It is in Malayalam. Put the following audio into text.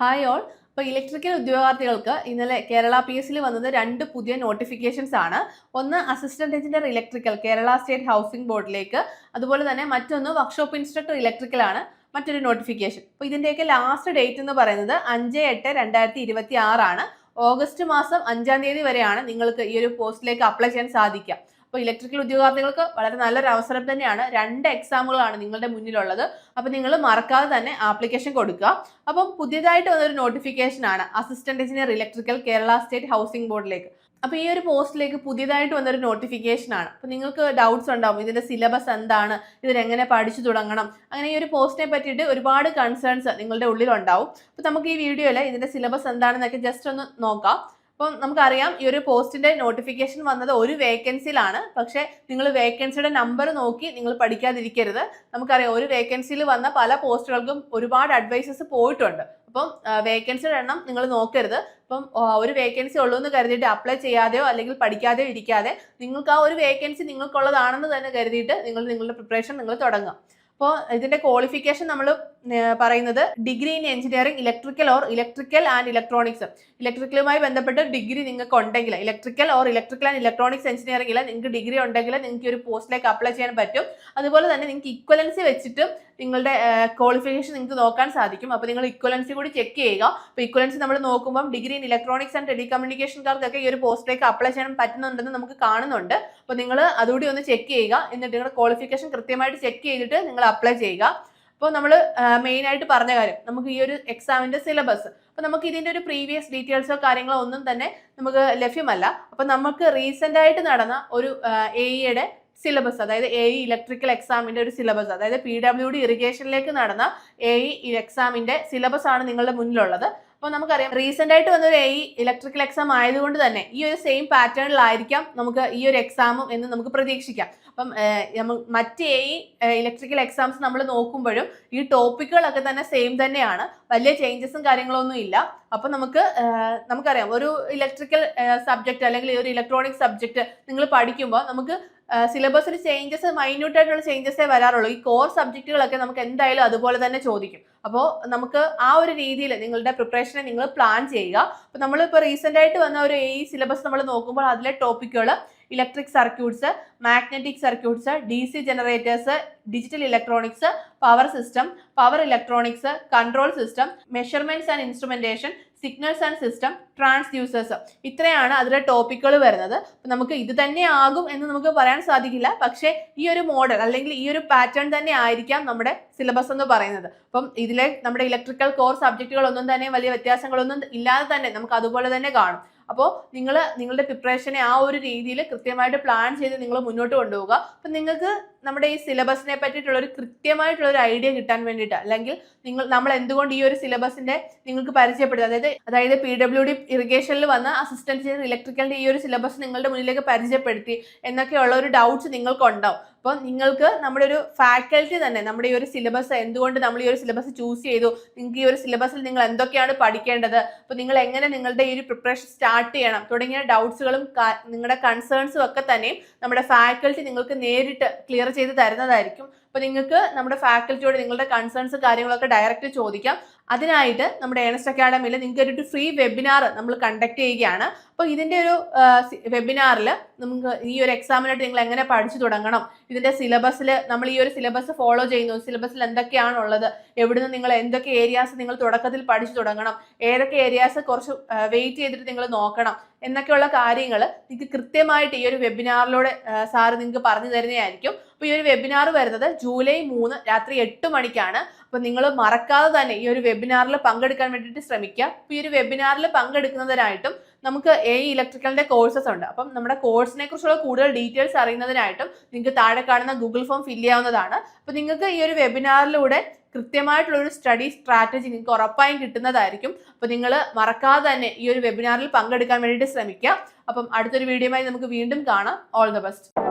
Hi all. ഇപ്പോൾ ഇലക്ട്രിക്കൽ ഉദ്യോഗാർത്ഥികൾക്ക് ഇന്നലെ കേരള PSC വന്നത് 2 പുതിയ നോട്ടിഫിക്കേഷൻസ് ആണ്. ഒന്ന് assistant engineer electrical Kerala state housing ബോർഡിലേക്ക്, അതുപോലെ തന്നെ മറ്റൊന്ന് വർക്ക്ഷോപ്പ് ഇൻസ്ട്രക്ടർ ഇലക്ട്രിക്കൽ ആണ് മറ്റൊരു നോട്ടിഫിക്കേഷൻ. അപ്പോൾ ഇതിൻ്റെയൊക്കെ ലാസ്റ്റ് ഡേറ്റ് എന്ന് പറയുന്നത് 5/8/2026 ആണ്. ഓഗസ്റ്റ് മാസം 5-ാം തീയതി വരെയാണ് നിങ്ങൾക്ക് ഈ ഒരു പോസ്റ്റിലേക്ക് അപ്ലൈ ചെയ്യാൻ സാധിക്കുക. അപ്പോൾ ഇലക്ട്രിക്കൽ ഉദ്യോഗാർത്ഥികൾക്ക് വളരെ നല്ലൊരു അവസരം തന്നെയാണ്. 2 എക്സാമുകളാണ് നിങ്ങളുടെ മുന്നിലുള്ളത്. അപ്പോൾ നിങ്ങൾ മറക്കാതെ തന്നെ ആപ്ലിക്കേഷൻ കൊടുക്കുക. അപ്പം പുതിയതായിട്ട് വന്നൊരു നോട്ടിഫിക്കേഷൻ ആണ് assistant engineer electrical Kerala state housing ബോർഡിലേക്ക്. അപ്പോൾ ഈ ഒരു പോസ്റ്റിലേക്ക് പുതിയതായിട്ട് വന്നൊരു നോട്ടിഫിക്കേഷൻ ആണ്. അപ്പോൾ നിങ്ങൾക്ക് ഡൗട്ട്സ് ഉണ്ടാവും, ഇതിന്റെ സിലബസ് എന്താണ്, ഇതിനെങ്ങനെ പഠിച്ചു തുടങ്ങണം, അങ്ങനെ ഈ ഒരു പോസ്റ്റിനെ പറ്റിയിട്ട് ഒരുപാട് കൺസേൺസ് നിങ്ങളുടെ ഉള്ളിലുണ്ടാവും. അപ്പോൾ നമുക്ക് ഈ വീഡിയോയിൽ ഇതിന്റെ സിലബസ് എന്താണെന്നൊക്കെ ജസ്റ്റ് ഒന്ന് നോക്കാം. അപ്പം നമുക്കറിയാം ഈ ഒരു പോസ്റ്റിന്റെ നോട്ടിഫിക്കേഷൻ വന്നത് ഒരു വേക്കൻസിയിലാണ്. പക്ഷേ നിങ്ങൾ വേക്കൻസിയുടെ നമ്പർ നോക്കി നിങ്ങൾ പഠിക്കാതിരിക്കരുത്. നമുക്കറിയാം ഒരു വേക്കൻസിയിൽ വന്ന പല പോസ്റ്റുകൾക്കും ഒരുപാട് അഡ്വൈസസ് പോയിട്ടുണ്ട്. അപ്പം വേക്കൻസിയുടെ എണ്ണം നിങ്ങൾ നോക്കരുത്. അപ്പം ഒരു വേക്കൻസി ഉള്ളൂ എന്ന് കരുതിയിട്ട് അപ്ലൈ ചെയ്യാതെയോ അല്ലെങ്കിൽ പഠിക്കാതെയോ ഇരിക്കാതെ നിങ്ങൾക്ക് ആ ഒരു വേക്കൻസി നിങ്ങൾക്കുള്ളതാണെന്ന് തന്നെ കരുതിയിട്ട് നിങ്ങളുടെ പ്രിപ്പറേഷൻ നിങ്ങൾ തുടങ്ങുക. അപ്പോൾ ഇതിന്റെ ക്വാളിഫിക്കേഷൻ നമ്മൾ പറയുന്നത് degree in engineering electrical or electrical and electronics. ഇലക്ട്രിക്കലുമായി ബന്ധപ്പെട്ട് ഡിഗ്രി നിങ്ങൾക്ക് ഉണ്ടെങ്കിൽ, electrical or electrical and electronics എഞ്ചിനീയറിംഗിൽ നിങ്ങൾക്ക് ഡിഗ്രി ഉണ്ടെങ്കിൽ നിങ്ങൾക്ക് ഒരു പോസ്റ്റിലേക്ക് അപ്ലൈ ചെയ്യാൻ പറ്റും. അതുപോലെ തന്നെ നിങ്ങൾക്ക് ഇക്വലൻസി വെച്ചിട്ട് നിങ്ങളുടെ ക്വാളിഫിക്കേഷൻ നിങ്ങൾക്ക് നോക്കാൻ സാധിക്കും. അപ്പോൾ നിങ്ങൾ ഇക്വലൻസി കൂടി ചെക്ക് ചെയ്യുക. അപ്പോൾ ഇക്വലൻസി നമ്മൾ നോക്കുമ്പോൾ ഡിഗ്രി ഇൻ ഇലക്ട്രോണിക്സ് ആൻഡ് ടെലികമ്മ്യൂണിക്കേഷൻകാർക്കൊക്കെ ഈ ഒരു പോസ്റ്റിലേക്ക് അപ്ലൈ ചെയ്യാൻ പറ്റുന്നുണ്ടെന്ന് നമുക്ക് കാണുന്നുണ്ട്. അപ്പോൾ നിങ്ങൾ അതുകൂടി ഒന്ന് ചെക്ക് ചെയ്യുക. എന്നിട്ട് നിങ്ങളുടെ ക്വാളിഫിക്കേഷൻ കൃത്യമായിട്ട് ചെക്ക് ചെയ്തിട്ട് നിങ്ങൾ അപ്ലൈ ചെയ്യുക. അപ്പോൾ നമ്മൾ മെയിൻ ആയിട്ട് പറഞ്ഞ കാര്യം, നമുക്ക് ഈ ഒരു എക്സാമിന്റെ സിലബസ്, അപ്പോൾ നമുക്ക് ഇതിന്റെ ഒരു പ്രീവിയസ് ഡീറ്റെയിൽസോ കാര്യങ്ങളോ ഒന്നും തന്നെ നമുക്ക് ലഭ്യമല്ല. അപ്പോൾ നമുക്ക് റീസെന്റ് ആയിട്ട് നടന്ന ഒരു AEയുടെ സിലബസ്, അതായത് AE ഇലക്ട്രിക്കൽ എക്സാമിന്റെ ഒരു സിലബസ്, അതായത് PWD ഇറിഗേഷനിലേക്ക് നടന്ന AE എക്സാമിന്റെ സിലബസ് ആണ് നിങ്ങളുടെ മുന്നിലുള്ളത്. അപ്പോൾ നമുക്കറിയാം റീസെന്റ് ആയിട്ട് വന്നൊരു AE ഇലക്ട്രിക്കൽ എക്സാം ആയതുകൊണ്ട് തന്നെ ഈ ഒരു സെയിം പാറ്റേണിലായിരിക്കാം നമുക്ക് ഈ ഒരു എക്സാമും എന്ന് നമുക്ക് പ്രതീക്ഷിക്കാം. അപ്പം മറ്റ് AE ഇലക്ട്രിക്കൽ എക്സാംസ് നമ്മൾ നോക്കുമ്പോഴും ഈ ടോപ്പിക്കുകളൊക്കെ തന്നെ സെയിം തന്നെയാണ്, വലിയ ചേഞ്ചസും കാര്യങ്ങളൊന്നും ഇല്ല. അപ്പം നമുക്കറിയാം ഒരു ഇലക്ട്രിക്കൽ സബ്ജക്റ്റ് അല്ലെങ്കിൽ ഒരു ഇലക്ട്രോണിക് സബ്ജക്റ്റ് നിങ്ങൾ പഠിക്കുമ്പോൾ നമുക്ക് സിലബസിൽ ചേഞ്ചസ് മൈന്യൂട്ട് ആയിട്ടുള്ള ചേഞ്ചസേ വരാറുള്ളൂ. ഈ കോർ സബ്ജക്റ്റുകളൊക്കെ നമുക്ക് എന്തായാലും അതുപോലെ തന്നെ ചോദിക്കും. അപ്പോൾ നമുക്ക് ആ ഒരു രീതിയിൽ നിങ്ങളുടെ പ്രിപ്പറേഷനെ നിങ്ങൾ പ്ലാൻ ചെയ്യുക. അപ്പോൾ നമ്മളിപ്പോൾ റീസെന്റ് ആയിട്ട് വന്ന ഒരു AE സിലബസ് നമ്മൾ നോക്കുമ്പോൾ അതിലെ ടോപ്പിക്കുകൾ electric circuits, magnetic circuits, DC generators, digital electronics, power system, power electronics, control system, measurements and instrumentation, signals and system, transducers, ഇത്രയാണ് അതിലെ ടോപ്പിക്കുകൾ വരുന്നത്. നമുക്ക് ഇത് തന്നെ ആകും എന്ന് നമുക്ക് പറയാൻ സാധിക്കില്ല. പക്ഷേ ഈ ഒരു മോഡൽ അല്ലെങ്കിൽ ഈ ഒരു പാറ്റേൺ തന്നെ ആയിരിക്കാം നമ്മുടെ സിലബസ് എന്ന് പറയുന്നത്. അപ്പം ഇതിലെ നമ്മുടെ ഇലക്ട്രിക്കൽ കോർ സബ്ജക്റ്റുകളൊന്നും തന്നെ വലിയ വ്യത്യാസങ്ങളൊന്നും ഇല്ലാതെ തന്നെ നമുക്ക് അതുപോലെ തന്നെ കാണും. അപ്പോൾ നിങ്ങളുടെ പ്രിപ്പറേഷനെ ആ ഒരു രീതിയിൽ കൃത്യമായിട്ട് പ്ലാൻ ചെയ്ത് നിങ്ങൾ മുന്നോട്ട് കൊണ്ടുപോകുക. അപ്പം നിങ്ങൾക്ക് നമ്മുടെ ഈ സിലബസിനെ പറ്റിയിട്ടുള്ള ഒരു കൃത്യമായിട്ടുള്ള ഒരു ഐഡിയ കിട്ടാൻ വേണ്ടിയിട്ട്, അല്ലെങ്കിൽ നമ്മൾ എന്തുകൊണ്ട് ഈ ഒരു സിലബസിന്റെ നിങ്ങൾക്ക് പരിചയപ്പെടുത്തുക, അതായത് PWD ഇറിഗേഷനിൽ വന്ന അസിസ്റ്റന്റ് ഇലക്ട്രിക്കലിന്റെ ഈ ഒരു സിലബസ് നിങ്ങളുടെ മുന്നിലേക്ക് പരിചയപ്പെടുത്തി എന്നൊക്കെയുള്ള ഒരു ഡൗട്ട്സ് നിങ്ങൾക്ക് ഉണ്ടാവും. അപ്പോൾ നിങ്ങൾക്ക് നമ്മുടെ ഒരു ഫാക്കൽറ്റി തന്നെ നമ്മുടെ ഈ ഒരു സിലബസ്, എന്തുകൊണ്ട് നമ്മൾ ഈ ഒരു സിലബസ് ചൂസ് ചെയ്തു, നിങ്ങൾക്ക് ഈ ഒരു സിലബസിൽ നിങ്ങൾ എന്തൊക്കെയാണ് പഠിക്കേണ്ടത്, അപ്പോൾ നിങ്ങൾ എങ്ങനെ നിങ്ങളുടെ ഈ ഒരു പ്രിപ്പറേഷൻ സ്റ്റാർട്ട് ചെയ്യണം തുടങ്ങിയ ഡൗട്ട്സുകളും നിങ്ങളുടെ കൺസേൺസും ഒക്കെ തന്നെയും നമ്മുടെ ഫാക്കൽറ്റി നിങ്ങൾക്ക് നേരിട്ട് ക്ലിയർ ചെയ്ത് തരുന്നതായിരിക്കും. അപ്പോൾ നിങ്ങൾക്ക് നമ്മുടെ ഫാക്കൽറ്റിയോട് നിങ്ങളുടെ കൺസേൺസ് കാര്യങ്ങളൊക്കെ ഡയറക്റ്റ് ചോദിക്കാം. അതിനായിട്ട് നമ്മുടെ ഏണസ്റ്റ് അക്കാഡമിയിൽ നിങ്ങൾക്ക് ഒരു ഫ്രീ വെബിനാർ നമ്മൾ കണ്ടക്ട് ചെയ്യുകയാണ്. അപ്പോൾ ഇതിൻ്റെ ഒരു വെബിനാറിൽ നമുക്ക് ഈ ഒരു എക്സാമിനായിട്ട് നിങ്ങൾ എങ്ങനെ പഠിച്ചു തുടങ്ങണം, ഇതിൻ്റെ സിലബസിൽ നമ്മൾ ഈ ഒരു സിലബസ് ഫോളോ ചെയ്യുന്നു, സിലബസിൽ എന്തൊക്കെയാണുള്ളത്, എവിടുന്ന് നിങ്ങൾ എന്തൊക്കെ ഏരിയാസ് നിങ്ങൾ തുടക്കത്തിൽ പഠിച്ചു തുടങ്ങണം, ഏതൊക്കെ ഏരിയാസ് കുറച്ച് വെയിറ്റ് ചെയ്തിട്ട് നിങ്ങൾ നോക്കണം എന്നൊക്കെയുള്ള കാര്യങ്ങൾ നിങ്ങൾക്ക് കൃത്യമായിട്ട് ഈ ഒരു വെബിനാറിലൂടെ സാറ് നിങ്ങൾക്ക് പറഞ്ഞു തരുന്നതായിരിക്കും. അപ്പോൾ ഈ ഒരു വെബിനാർ വരുന്നത് ജൂലൈ 3 രാത്രി 8 മണിക്കാണ്. അപ്പോൾ നിങ്ങൾ മറക്കാതെ തന്നെ ഈ ഒരു വെബിനാറിൽ പങ്കെടുക്കാൻ വേണ്ടിയിട്ട് ശ്രമിക്കുക. അപ്പോൾ ഈ ഒരു വെബിനാറിൽ പങ്കെടുക്കുന്നതിനായിട്ടും നമുക്ക് AE ഇലക്ട്രിക്കലിന്റെ കോഴ്സസ് ഉണ്ട്. അപ്പം നമ്മുടെ കോഴ്സിനെ കുറിച്ചുള്ള കൂടുതൽ ഡീറ്റെയിൽസ് അറിയുന്നതിനായിട്ടും നിങ്ങൾക്ക് താഴെ കാണുന്ന ഗൂഗിൾ ഫോം ഫില്ല് ചെയ്യാവുന്നതാണ്. അപ്പോൾ നിങ്ങൾക്ക് ഈ ഒരു വെബിനാറിലൂടെ കൃത്യമായിട്ടുള്ള ഒരു സ്റ്റഡി സ്ട്രാറ്റജി നിങ്ങൾക്ക് ഉറപ്പായും കിട്ടുന്നതായിരിക്കും. അപ്പോൾ നിങ്ങൾ മറക്കാതെ തന്നെ ഈ ഒരു വെബിനാറിൽ പങ്കെടുക്കാൻ വേണ്ടിയിട്ട് ശ്രമിക്കുക. അപ്പം അടുത്തൊരു വീഡിയോയുമായി നമുക്ക് വീണ്ടും കാണാം. All the best.